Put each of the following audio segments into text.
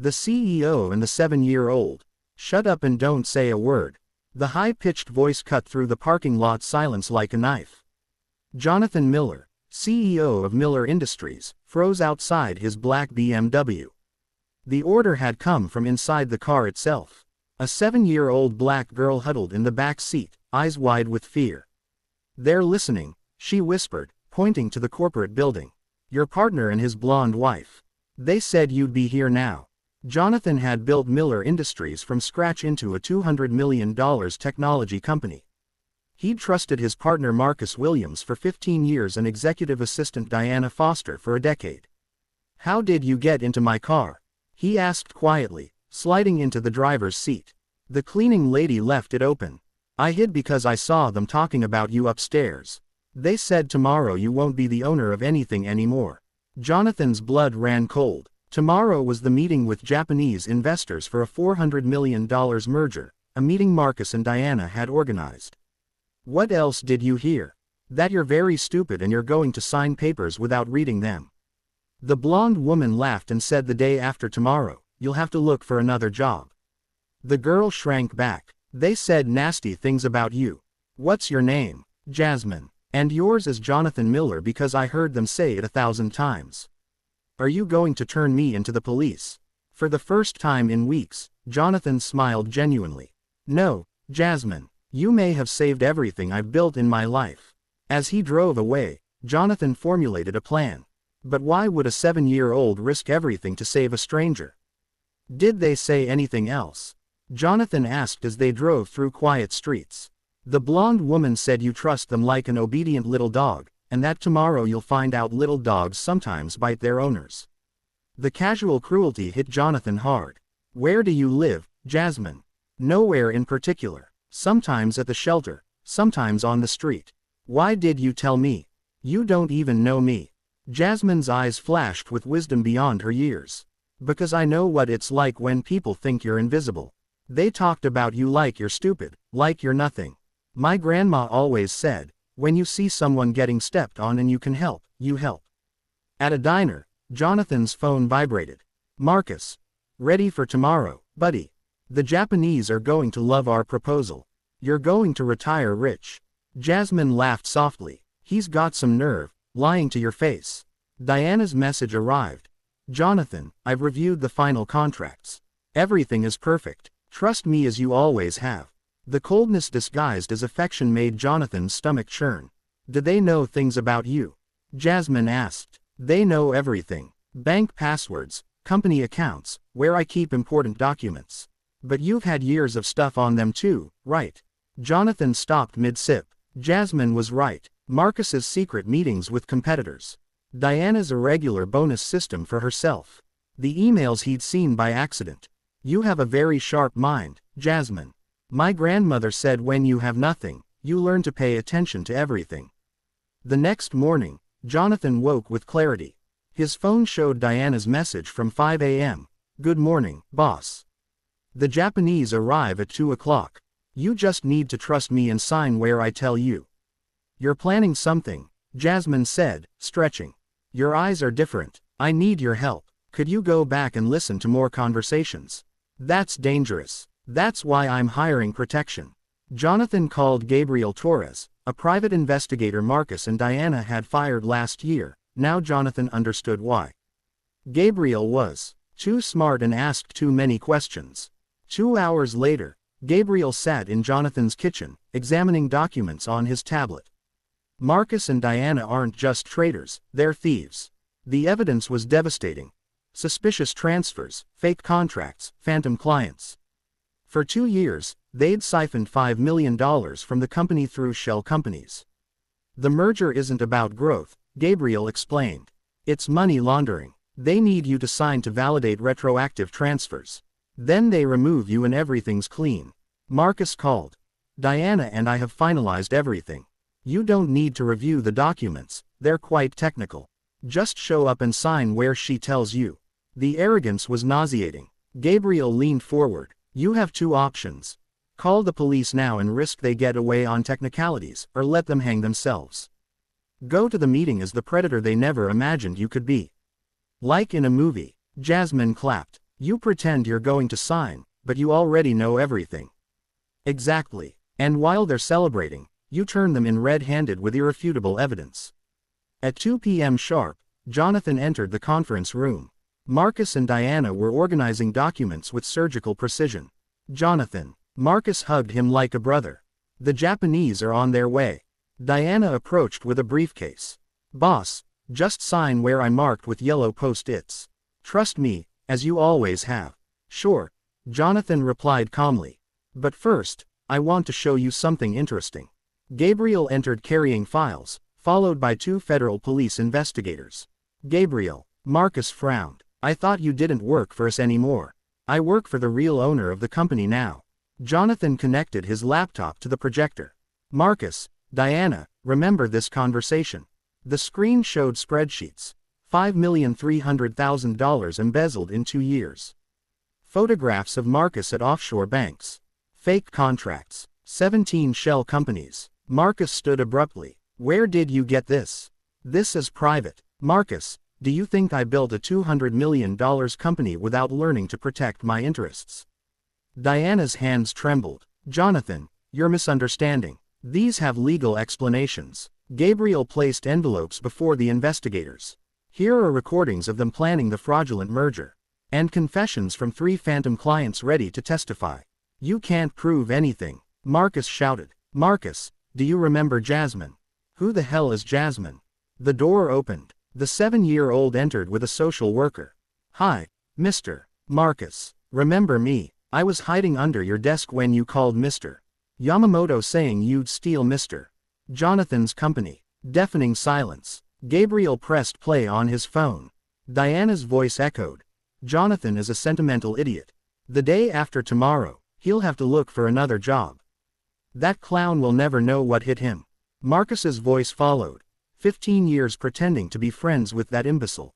The CEO and the 7-year-old. Shut up and don't say a word. The high-pitched voice cut through the parking lot silence like a knife. Jonathan Miller, CEO of Miller Industries, froze outside his black BMW. The order had come from inside the car itself. A 7-year-old black girl huddled in the back seat, eyes wide with fear. "They're listening," she whispered, pointing to the corporate building. "Your partner and his blonde wife. They said you'd be here now." Jonathan had built Miller Industries from scratch into a $200 million technology company. He'd trusted his partner Marcus Williams for 15 years and executive assistant Diana Foster for a decade. "How did you get into my car?" he asked quietly, sliding into the driver's seat. "The cleaning lady left it open. I hid because I saw them talking about you upstairs. They said tomorrow you won't be the owner of anything anymore." Jonathan's blood ran cold. Tomorrow was the meeting with Japanese investors for a $400 million merger, a meeting Marcus and Diana had organized. "What else did you hear?" "That you're very stupid and you're going to sign papers without reading them." The blonde woman laughed and said, "The day after tomorrow, you'll have to look for another job." The girl shrank back. "They said nasty things about you." "What's your name?" "Jasmine. And yours is Jonathan Miller because I heard them say it 1,000 times. Are you going to turn me into the police?" For the first time in weeks, Jonathan smiled genuinely. "No, Jasmine. You may have saved everything I've built in my life." As he drove away, Jonathan formulated a plan. But why would a 7-year-old risk everything to save a stranger? "Did they say anything else?" Jonathan asked as they drove through quiet streets. "The blonde woman said you trust them like an obedient little dog, and that tomorrow you'll find out little dogs sometimes bite their owners." The casual cruelty hit Jonathan hard. "Where do you live, Jasmine?" "Nowhere in particular. Sometimes at the shelter, sometimes on the street." "Why did you tell me? You don't even know me." Jasmine's eyes flashed with wisdom beyond her years. "Because I know what it's like when people think you're invisible. They talked about you like you're stupid, like you're nothing. My grandma always said, when you see someone getting stepped on and you can help, you help." At a diner, Jonathan's phone vibrated. "Marcus. Ready for tomorrow, buddy. The Japanese are going to love our proposal. You're going to retire rich." Jasmine laughed softly. "He's got some nerve, lying to your face." Diana's message arrived. "Jonathan, I've reviewed the final contracts. Everything is perfect. Trust me as you always have." The coldness disguised as affection made Jonathan's stomach churn. "Do they know things about you?" Jasmine asked. "They know everything. Bank passwords, company accounts, where I keep important documents. But you've had years of stuff on them too, right?" Jonathan stopped mid-sip. Jasmine was right. Marcus's secret meetings with competitors. Diana's irregular bonus system for herself. The emails he'd seen by accident. "You have a very sharp mind, Jasmine. My grandmother said when you have nothing, you learn to pay attention to everything." The next morning, Jonathan woke with clarity. His phone showed Diana's message from 5 a.m. "Good morning, boss. The Japanese arrive at 2 o'clock. You just need to trust me and sign where I tell you." "You're planning something," Jasmine said, stretching. "Your eyes are different. I need your help. Could you go back and listen to more conversations?" "That's dangerous. That's why I'm hiring protection." Jonathan called Gabriel Torres, a private investigator Marcus and Diana had fired last year. Now Jonathan understood why. Gabriel was too smart and asked too many questions. 2 hours later, Gabriel sat in Jonathan's kitchen, examining documents on his tablet. "Marcus and Diana aren't just traitors, they're thieves." The evidence was devastating. Suspicious transfers, fake contracts, phantom clients. For 2 years, they'd siphoned $5 million from the company through shell companies. "The merger isn't about growth," Gabriel explained. "It's money laundering. They need you to sign to validate retroactive transfers. Then they remove you and everything's clean." Marcus called. "Diana and I have finalized everything. You don't need to review the documents, they're quite technical. Just show up and sign where she tells you." The arrogance was nauseating. Gabriel leaned forward. "You have 2 options. Call the police now and risk they get away on technicalities, or let them hang themselves. Go to the meeting as the predator they never imagined you could be." "Like in a movie." Jasmine clapped. You pretend you're going to sign, but you already know everything. Exactly. And while they're celebrating, you turn them in red-handed with irrefutable evidence. At 2 p.m. sharp, Jonathan entered the conference room. Marcus and Diana were organizing documents with surgical precision. Jonathan. Marcus hugged him like a brother. The Japanese are on their way. Diana approached with a briefcase. Boss, just sign where I marked with yellow post-its. Trust me, as you always have. Sure, Jonathan replied calmly. But first, I want to show you something interesting. Gabriel entered carrying files, followed by 2 federal police investigators. Gabriel. Marcus frowned. I thought you didn't work for us anymore. I work for the real owner of the company now. Jonathan connected his laptop to the projector. Marcus, Diana, remember this conversation. The screen showed spreadsheets. $5,300,000 embezzled in 2 years. Photographs of Marcus at offshore banks. Fake contracts. 17 shell companies. Marcus stood abruptly. Where did you get this? This is private. Marcus, do you think I built a $200 million company without learning to protect my interests? Diana's hands trembled. Jonathan, you're misunderstanding. These have legal explanations. Gabriel placed envelopes before the investigators. Here are recordings of them planning the fraudulent merger. And confessions from 3 phantom clients ready to testify. You can't prove anything. Marcus shouted. Marcus, do you remember Jasmine? Who the hell is Jasmine? The door opened. The 7-year-old entered with a social worker. Hi, Mr. Marcus. Remember me? I was hiding under your desk when you called Mr. Yamamoto saying you'd steal Mr. Jonathan's company. Deafening silence. Gabriel pressed play on his phone. Diana's voice echoed. Jonathan is a sentimental idiot. The day after tomorrow, he'll have to look for another job. That clown will never know what hit him. Marcus's voice followed. 15 years pretending to be friends with that imbecile.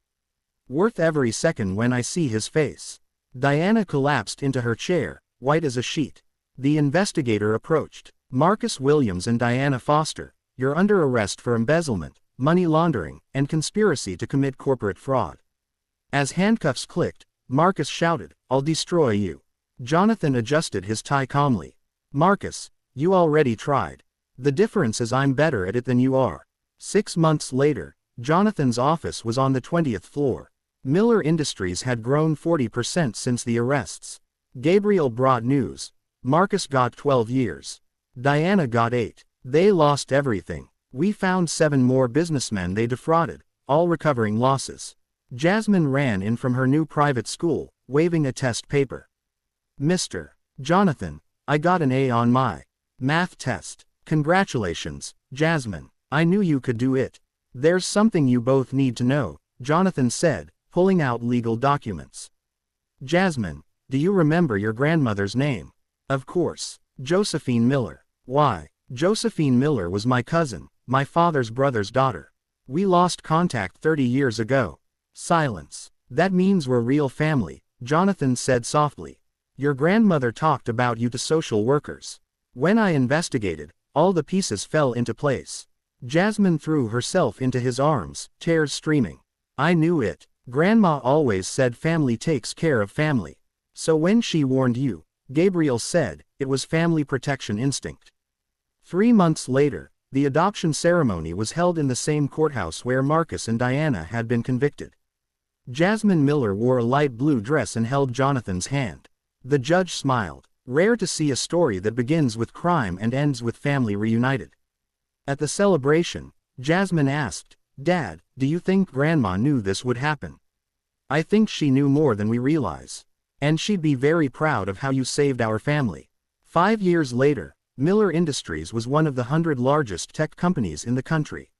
Worth every second when I see his face. Diana collapsed into her chair, white as a sheet. The investigator approached. Marcus Williams and Diana Foster, you're under arrest for embezzlement, money laundering, and conspiracy to commit corporate fraud. As handcuffs clicked, Marcus shouted, I'll destroy you. Jonathan adjusted his tie calmly. Marcus, you already tried. The difference is I'm better at it than you are. 6 months later, Jonathan's office was on the 20th floor. Miller Industries had grown 40% since the arrests. Gabriel brought news. Marcus got 12 years. Diana got 8. They lost everything. We found 7 more businessmen they defrauded, all recovering losses. Jasmine ran in from her new private school, waving a test paper. Mr. Jonathan, I got an A on my math test. Congratulations, Jasmine. I knew you could do it. There's something you both need to know, Jonathan said, pulling out legal documents. Jasmine, do you remember your grandmother's name? Of course. Josephine Miller. Why? Josephine Miller was my cousin, my father's brother's daughter. We lost contact 30 years ago. Silence. That means we're real family, Jonathan said softly. Your grandmother talked about you to social workers. When I investigated, all the pieces fell into place. Jasmine threw herself into his arms, tears streaming. I knew it. Grandma always said family takes care of family. So when she warned you, Gabriel said, it was family protection instinct. 3 months later, the adoption ceremony was held in the same courthouse where Marcus and Diana had been convicted. Jasmine Miller wore a light blue dress and held Jonathan's hand. The judge smiled. Rare to see a story that begins with crime and ends with family reunited. At the celebration, Jasmine asked, Dad, do you think Grandma knew this would happen? I think she knew more than we realize. And she'd be very proud of how you saved our family. 5 years later, Miller Industries was one of the 100 largest tech companies in the country.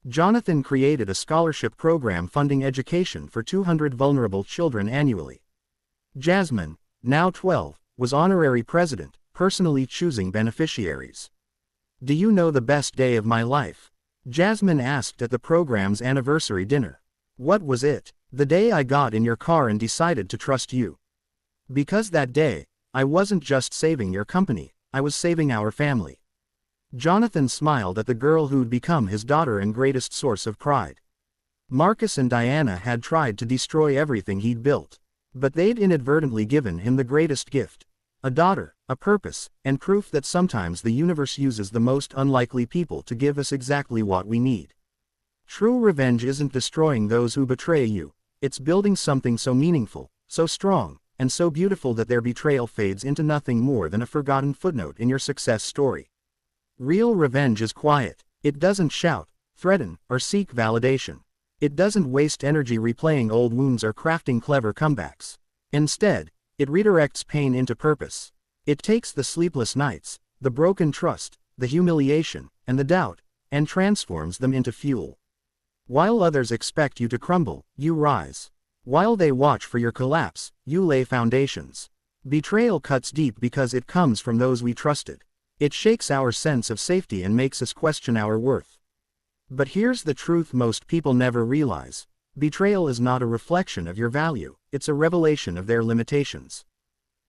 Jonathan created a scholarship program funding education for 200 vulnerable children annually. Jasmine, now 12, was honorary president, personally choosing beneficiaries. Do you know the best day of my life? Jasmine asked at the program's anniversary dinner. What was it? The day I got in your car and decided to trust you. Because that day, I wasn't just saving your company, I was saving our family. Jonathan smiled at the girl who'd become his daughter and greatest source of pride. Marcus and Diana had tried to destroy everything he'd built. But they'd inadvertently given him the greatest gift. A daughter, a purpose, and proof that sometimes the universe uses the most unlikely people to give us exactly what we need. True revenge isn't destroying those who betray you, it's building something so meaningful, so strong, and so beautiful that their betrayal fades into nothing more than a forgotten footnote in your success story. Real revenge is quiet. It doesn't shout, threaten, or seek validation. It doesn't waste energy replaying old wounds or crafting clever comebacks. Instead, it redirects pain into purpose. It takes the sleepless nights, the broken trust, the humiliation, and the doubt, and transforms them into fuel. While others expect you to crumble, you rise. While they watch for your collapse, you lay foundations. Betrayal cuts deep because it comes from those we trusted. It shakes our sense of safety and makes us question our worth. But here's the truth most people never realize. Betrayal is not a reflection of your value, it's a revelation of their limitations.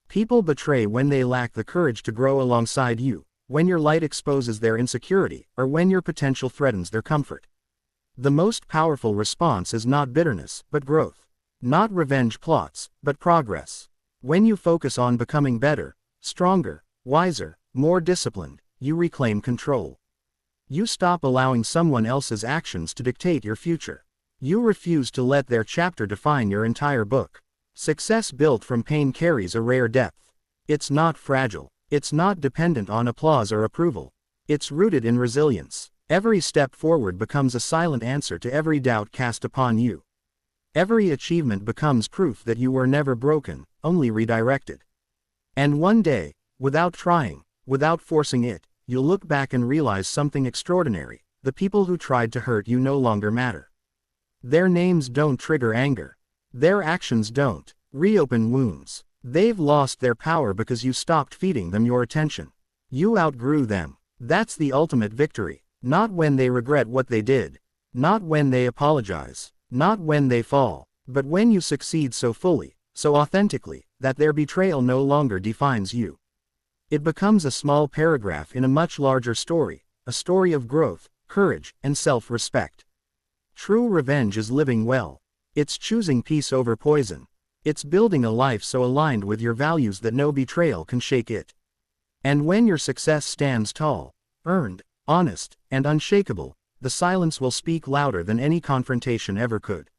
People betray when they lack the courage to grow alongside you, when your light exposes their insecurity, or when your potential threatens their comfort. The most powerful response is not bitterness, but growth. Not revenge plots, but progress. When you focus on becoming better, stronger, wiser, more disciplined, you reclaim control. You stop allowing someone else's actions to dictate your future. You refuse to let their chapter define your entire book. Success built from pain carries a rare depth. It's not fragile. It's not dependent on applause or approval. It's rooted in resilience. Every step forward becomes a silent answer to every doubt cast upon you. Every achievement becomes proof that you were never broken, only redirected. And one day, without trying, without forcing it, you'll look back and realize something extraordinary. The people who tried to hurt you no longer matter. Their names don't trigger anger. Their actions don't reopen wounds. They've lost their power because you stopped feeding them your attention. You outgrew them. That's the ultimate victory. Not when they regret what they did. Not when they apologize. Not when they fall. But when you succeed so fully, so authentically, that their betrayal no longer defines you. It becomes a small paragraph in a much larger story, a story of growth, courage, and self-respect. True revenge is living well. It's choosing peace over poison. It's building a life so aligned with your values that no betrayal can shake it. And when your success stands tall, earned, honest, and unshakable, the silence will speak louder than any confrontation ever could.